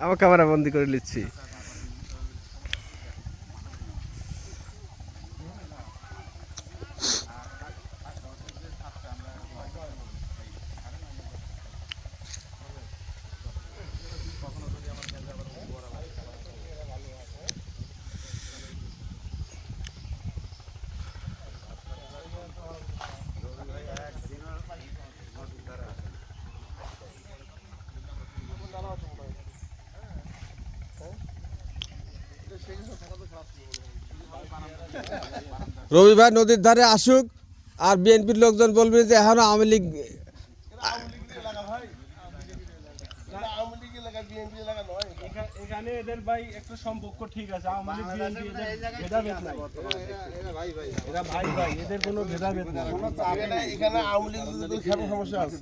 আমার ক্যামেরা বন্দি করে নিচ্ছি। রবি ভাই নদীর ধারে আসুক, আর বিএনপির লোকজন বলবে যে এখন আওয়ামী লীগ। এখানে এদের ভাই একটা সম্পর্ক ঠিক আছে, আওয়ামী লীগ বিএনপি ভেদাভেদ নাই, এরা ভাই ভাই, এদের কোনো ভেদাভেদ নাই। এখানে আওয়ামী লীগ সমস্যা আছে।